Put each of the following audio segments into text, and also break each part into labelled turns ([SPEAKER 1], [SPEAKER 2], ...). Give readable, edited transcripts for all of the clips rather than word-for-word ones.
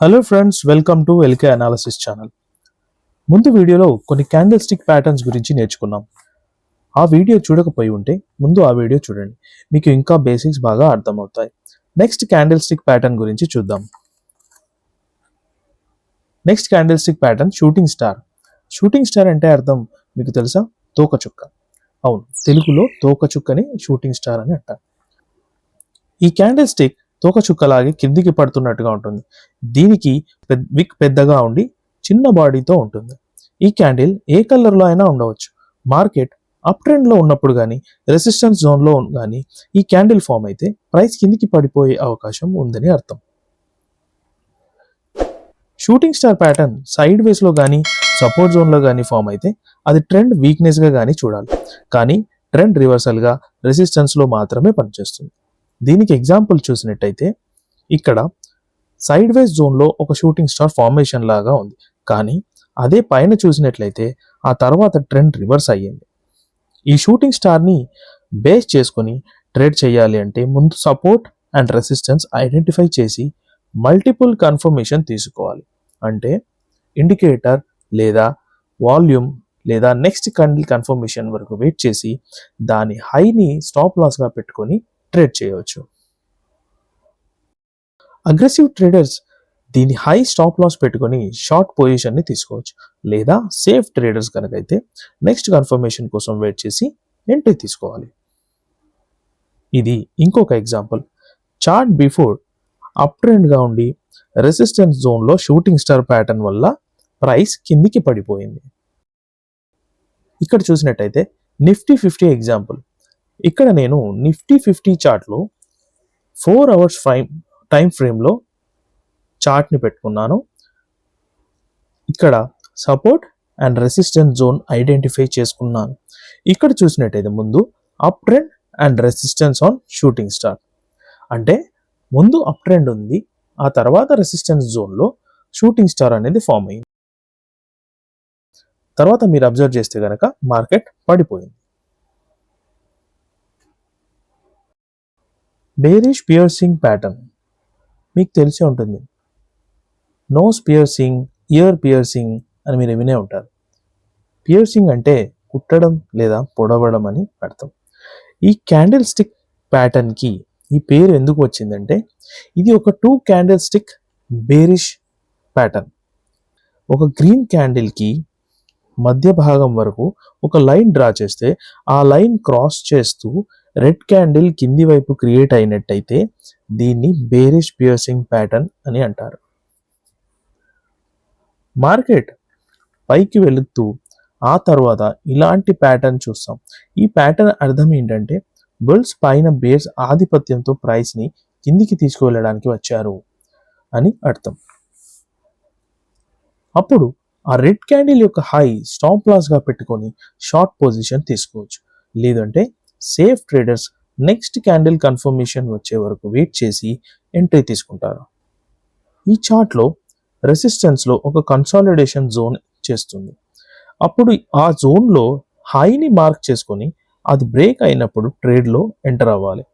[SPEAKER 1] Hello friends, welcome to LK analysis channel. ముందు వీడియోలో కొన్ని క్యాండిల్ స్టిక్ ప్యాటర్న్స్ గురించి నేర్చుకున్నాం. ఆ వీడియో చూడకపోయి ఉంటే ముందు ఆ వీడియో చూడండి, మీకు ఇంకా బేసిక్స్ బాగా అర్థమవుతాయి. నెక్స్ట్ క్యాండిల్ స్టిక్ ప్యాటర్న్ గురించి చూద్దాం. Next candle stick pattern shooting star. Shooting star అంటే అర్థం మీకు తెలుసా? తోకచుక్క. అవును, తెలుగులో తోకచుక్కని షూటింగ్ స్టార్ అని అంటారు. ఈ క్యాండిల్ స్టిక్ తోకచుక్కలాగే కిందికి పడుతున్నట్టుగా ఉంటుంది. దీనికి విక్ పెద్దగా ఉండి చిన్న బాడీతో ఉంటుంది. ఈ క్యాండిల్ ఏ కలర్లో అయినా ఉండవచ్చు. మార్కెట్ అప్ ట్రెండ్లో ఉన్నప్పుడు కానీ రెసిస్టెన్స్ జోన్లో కానీ ఈ క్యాండిల్ ఫామ్ అయితే ప్రైస్ కిందికి పడిపోయే అవకాశం ఉందని అర్థం. షూటింగ్ స్టార్ ప్యాటర్న్ సైడ్ వేస్లో కానీ సపోర్ట్ జోన్లో కానీ ఫామ్ అయితే అది ట్రెండ్ వీక్నెస్గా కానీ చూడాలి. కానీ ట్రెండ్ రివర్సల్గా రెసిస్టెన్స్లో మాత్రమే పనిచేస్తుంది. దీనికి ఎగ్జాంపుల్ చూసినట్టయితే ఇక్కడ సైడ్ వేస్ జోన్లో ఒక షూటింగ్ స్టార్ ఫార్మేషన్ లాగా ఉంది. కానీ అదే పైన చూసినట్లయితే ఆ తర్వాత ట్రెండ్ రివర్స్ అయ్యింది. ఈ షూటింగ్ స్టార్ని బేస్ చేసుకొని ట్రేడ్ చేయాలి అంటే ముందు సపోర్ట్ అండ్ రెసిస్టెన్స్ ఐడెంటిఫై చేసి మల్టిపుల్ కన్ఫర్మేషన్ తీసుకోవాలి. అంటే ఇండికేటర్ లేదా వాల్యూమ్ లేదా నెక్స్ట్ క్యాండిల్ కన్ఫర్మేషన్ వరకు వెయిట్ చేసి దాని హైని స్టాప్ లాస్గా పెట్టుకొని ట్రేడ్ చేయవచ్చు. అగ్రెసివ్ ట్రేడర్స్ దీని హై స్టాప్ లాస్ పెట్టుకొని షార్ట్ పొజిషన్ని తీసుకోవచ్చు. లేదా సేఫ్ ట్రేడర్స్ కనుకైతే నెక్స్ట్ కన్ఫర్మేషన్ కోసం వెయిట్ చేసి ఎంట్రీ తీసుకోవాలి. ఇది ఇంకొక ఎగ్జాంపుల్. చార్ట్ బిఫోర్ అప్ ట్రెండ్గా ఉండి రెసిస్టెన్స్ జోన్లో షూటింగ్ స్టార్ ప్యాటర్న్ వల్ల ప్రైస్ కిందికి పడిపోయింది. ఇక్కడ చూసినట్టయితే నిఫ్టీ 50 ఎగ్జాంపుల్. ఇక్కడ నేను నిఫ్టీ 50 చార్ట్లో 4 అవర్స్ టైం ఫ్రేమ్లో చార్ట్ని పెట్టుకున్నాను. ఇక్కడ support and resistance zone identify చేసుకున్నాను. ఇక్కడ చూసినట్టయితే ముందు up trend and resistance on shooting star. అంటే ముందు అప్ ట్రెండ్ ఉంది, ఆ తర్వాత రెసిస్టెన్స్ జోన్లో షూటింగ్ స్టార్ అనేది ఫామ్ అయింది. తర్వాత మీరు అబ్జర్వ్ చేస్తే కనుక మార్కెట్ పడిపోయింది. బేరిష్ పియర్సింగ్ ప్యాటర్న్ మీకు తెలిసే ఉంటుంది. నోస్ పియర్సింగ్, ఇయర్ పియర్సింగ్ అని మీరు వినే ఉంటారు. పియర్సింగ్ అంటే కుట్టడం లేదా పొడవడం అని అర్థం. ఈ క్యాండిల్ స్టిక్ ప్యాటర్న్కి ఈ పేరు ఎందుకు వచ్చిందంటే ఇది ఒక 2 క్యాండిల్ స్టిక్ బేరిష్ ప్యాటర్న్. ఒక గ్రీన్ క్యాండిల్కి మధ్య భాగం వరకు ఒక లైన్ డ్రా చేస్తే ఆ లైన్ క్రాస్ చేస్తూ రెడ్ క్యాండిల్ కింది వైపు క్రియేట్ అయినట్టయితే దీన్ని బేరిష్ పియర్సింగ్ ప్యాటర్న్ అని అంటారు. మార్కెట్ పైకి వెళుతూ ఆ తర్వాత ఇలాంటి ప్యాటర్న్ చూస్తాం. ఈ ప్యాటర్న్ అర్థం ఏంటంటే బుల్స్ పైన బేర్స్ ఆధిపత్యంతో ప్రైస్ని కిందికి తీసుకువెళ్ళడానికి వచ్చారు అని అర్థం. అప్పుడు ఆ రెడ్ క్యాండిల్ యొక్క హై స్టాప్ లాస్గా పెట్టుకొని షార్ట్ పొజిషన్ తీసుకోవచ్చు. లేదంటే safe traders next candle confirmation వచ్చే వరకు వెయిట్ చేసి ఎంట్రీ తీసుకుంటారు. ఈ చార్ట్లో రెసిస్టెన్స్లో ఒక కన్సాలిడేషన్ జోన్ చేస్తుంది. అప్పుడు ఆ జోన్లో హైని మార్క్ చేసుకొని అది బ్రేక్ అయినప్పుడు ట్రేడ్లో ఎంటర్ అవ్వాలి.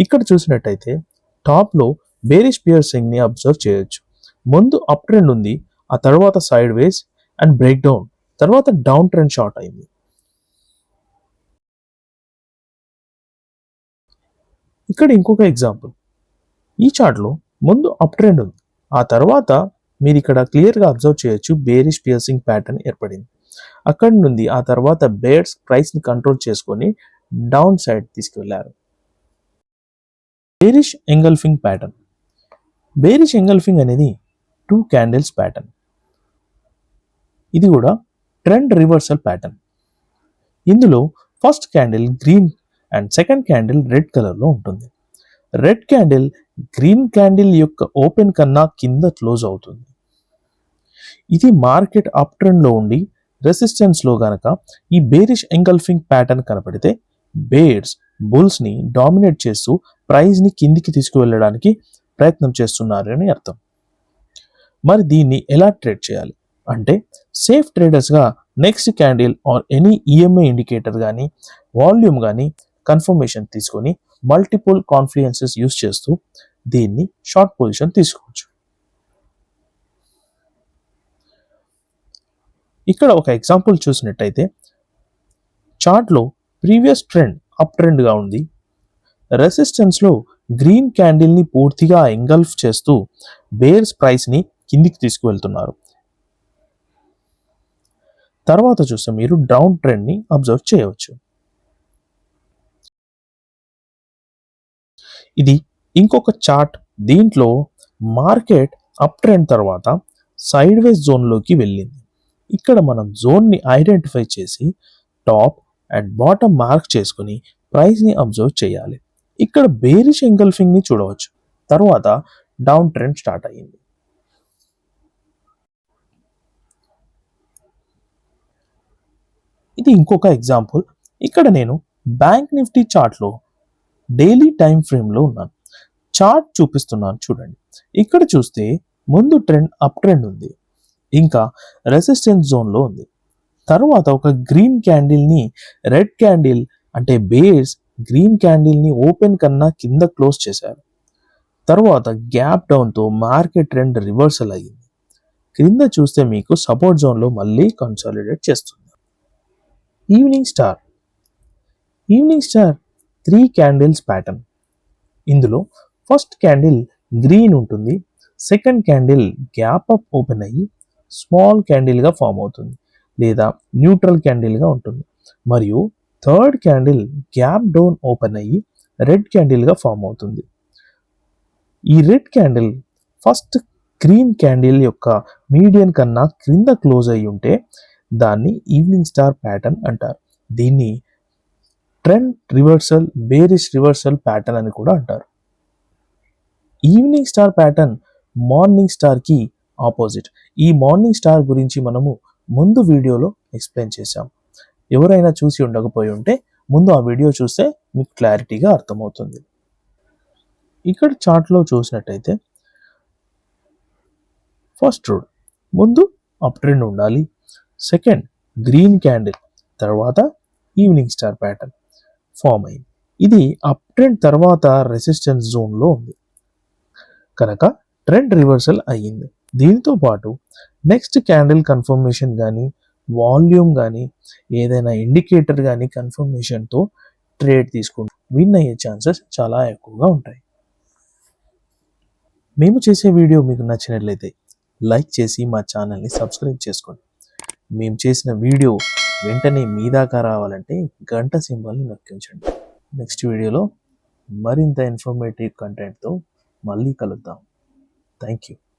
[SPEAKER 1] ఇక్కడ చూసినట్టయితే టాప్లో బేరిష్ పియర్సింగ్ని అబ్జర్వ్ చేయొచ్చు. ముందు అప్ ట్రెండ్ ఉంది, ఆ తర్వాత side ways and break down, తర్వాత డౌన్ ట్రెండ్ షార్ట్ అయింది. ఇక్కడ ఇంకొక ఎగ్జాంపుల్. ఈ చార్ట్లో ముందు అప్ ట్రెండ్ ఉంది, ఆ తర్వాత మీరు ఇక్కడ క్లియర్గా అబ్జర్వ్ చేయొచ్చు బేరిష్ పియర్సింగ్ ప్యాటర్న్ ఏర్పడింది. అక్కడి నుండి ఆ తర్వాత బేర్స్ ప్రైస్ని కంట్రోల్ చేసుకొని డౌన్ సైడ్ తీసుకువెళ్ళారు. Bearish engulfing pattern. Bearish engulfing అనేది 2 క్యాండిల్స్ ప్యాటర్న్. ఇది కూడా ట్రెండ్ రివర్సల్ ప్యాటర్న్. ఇందులో first candle green and second candle red కలర్లో ఉంటుంది. రెడ్ క్యాండిల్ గ్రీన్ క్యాండిల్ యొక్క ఓపెన్ కన్నా కింద క్లోజ్ అవుతుంది. ఇది మార్కెట్ అప్ ట్రెండ్లో ఉండి రెసిస్టెన్స్లో గనక ఈ బేరిష్ ఎంగల్ఫింగ్ ప్యాటర్న్ కనపడితే బేర్స్ బుల్స్ని డామినేట్ చేస్తూ ప్రైస్ని కిందికి తీసుకువెళ్ళడానికి ప్రయత్నం చేస్తున్నారు అని అర్థం. మరి దీన్ని ఎలా ట్రేడ్ చేయాలి అంటే సేఫ్ ట్రేడర్స్గా next candle or any EMI indicator కానీ వాల్యూమ్ కానీ కన్ఫర్మేషన్ తీసుకొని మల్టిపుల్ కాన్ఫ్లుయెన్సెస్ యూస్ చేస్తూ దీన్ని షార్ట్ పొజిషన్ తీసుకోవచ్చు. ఇక్కడ ఒక ఎగ్జాంపుల్ చూసినట్టయితే చార్ట్లో ప్రీవియస్ ట్రెండ్ అప్ ట్రెండ్గా ఉంది. రెసిస్టెన్స్లో గ్రీన్ క్యాండిల్ని పూర్తిగా ఎంగల్ఫ్ చేస్తూ బేర్స్ ప్రైస్ని కిందికి తీసుకువెళ్తున్నారు. తర్వాత చూస్తే మీరు డౌన్ ట్రెండ్ని అబ్జర్వ్ చేయవచ్చు. ఇది ఇంకొక చార్ట్. దీంట్లో మార్కెట్ అప్ ట్రెండ్ తర్వాత సైడ్ వేస్ జోన్లోకి వెళ్ళింది. ఇక్కడ మనం జోన్ని ఐడెంటిఫై చేసి టాప్ అండ్ బాటమ్ మార్క్ చేసుకుని ప్రైస్ని అబ్జర్వ్ చేయాలి. ఇక్కడ బేరిష్ ఎంగల్ఫింగ్ని చూడవచ్చు. తర్వాత డౌన్ ట్రెండ్ స్టార్ట్ అయ్యింది. ఇది ఇంకొక ఎగ్జాంపుల్. ఇక్కడ నేను బ్యాంక్ నిఫ్టీ చార్ట్లో డైలీ టైం ఫ్రేమ్లో ఉన్నాను. చార్ట్ చూపిస్తున్నాను చూడండి. ఇక్కడ చూస్తే ముందు ట్రెండ్ అప్ ట్రెండ్ ఉంది, ఇంకా రెసిస్టెన్స్ జోన్లో ఉంది. తర్వాత ఒక గ్రీన్ క్యాండిల్ని రెడ్ క్యాండిల్ అంటే బేర్స్ గ్రీన్ క్యాండిల్ని ఓపెన్ కన్నా కింద క్లోజ్ చేశారు. తర్వాత గ్యాప్ డౌన్తో మార్కెట్ ట్రెండ్ రివర్సల్ అయ్యింది. క్రింద చూస్తే మీకు సపోర్ట్ జోన్లో మళ్ళీ కన్సాలిడేట్ చేస్తుంది. Evening star 3 candles pattern. ఇందులో ఫస్ట్ క్యాండిల్ గ్రీన్ ఉంటుంది, second candle gap up open అయ్యి స్మాల్ క్యాండిల్గా ఫామ్ అవుతుంది లేదా న్యూట్రల్ క్యాండిల్గా ఉంటుంది, మరియు third candle gap down open అయ్యి రెడ్ క్యాండిల్గా ఫామ్ అవుతుంది. ఈ red candle first green candle యొక్క మీడియన్ కన్నా క్రింద క్లోజ్ అయ్యి ఉంటే దాన్ని ఈవినింగ్ స్టార్ ప్యాటర్న్ అంటారు. దీన్ని trend reversal, bearish reversal pattern అని కూడా అంటారు. ఈవినింగ్ స్టార్ ప్యాటర్న్ మార్నింగ్ స్టార్కి ఆపోజిట్. ఈ మార్నింగ్ స్టార్ గురించి మనము ముందు వీడియోలో ఎక్స్ప్లెయిన్ చేశాం. ఎవరైనా చూసి ఉండకపోయి ఉంటే ముందు ఆ వీడియో చూస్తే మీకు క్లారిటీగా అర్థమవుతుంది. ఇక్కడ చార్ట్లో చూసినట్టయితే ఫస్ట్ రూల్ ముందు అప్ ట్రెండ్ ఉండాలి, సెకండ్ గ్రీన్ క్యాండిల్, తర్వాత ఈవినింగ్ స్టార్ ప్యాటర్న్ ఫామ్ అయింది. ఇది అప్ ట్రెండ్ తర్వాత రెసిస్టెన్స్ జోన్లో ఉంది కనుక ట్రెండ్ రివర్సల్ అయ్యింది. దీంతో పాటు నెక్స్ట్ క్యాండిల్ కన్ఫర్మేషన్ కానీ వాల్యూమ్ కానీ ఏదైనా ఇండికేటర్ కానీ కన్ఫర్మేషన్తో ట్రేడ్ తీసుకుంటూ విన్ అయ్యే ఛాన్సెస్ చాలా ఎక్కువగా ఉంటాయి. మేము చేసే వీడియో మీకు నచ్చినట్లయితే లైక్ చేసి మా ఛానల్ని సబ్స్క్రైబ్ చేసుకోండి. మేము చేసిన వీడియో వెంటనే మీ దాకా రావాలంటే గంట సింబల్ని నొక్కించండి. నెక్స్ట్ వీడియోలో మరింత ఇన్ఫర్మేటివ్ కంటెంట్తో మళ్ళీ కలుద్దాం. Thank you.